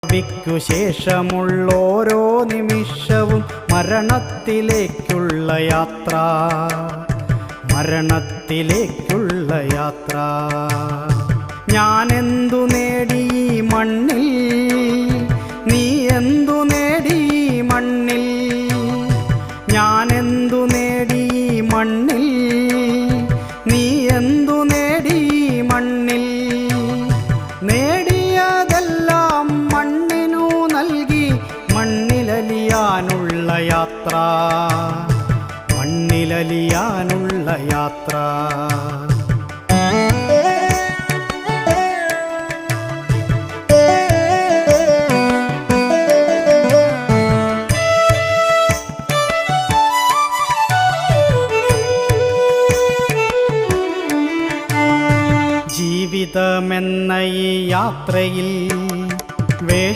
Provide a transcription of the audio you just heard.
വിക്കു ശേഷമുള്ളോരോ നിമിഷവും മരണത്തിലേക്കുള്ള യാത്ര, മരണത്തിലേക്കുള്ള യാത്ര. ഞാനെന്തു നേടി മണ്ണിൽ, നീ എന്തു നേടി മണ്ണിൽ? ഞാനെന്തു നേടി മണ്ണിൽ, നീ എന്തു നേടി മണ്ണിൽ? നേടിയതെല്ലാം മണ്ണിനു നൽകി മണ്ണിലലിയാനുള്ള യാത്ര, മണ്ണിലലിയാനുള്ള യാത്ര. ജീവിതമെന്ന ഈ യാത്രയിൽ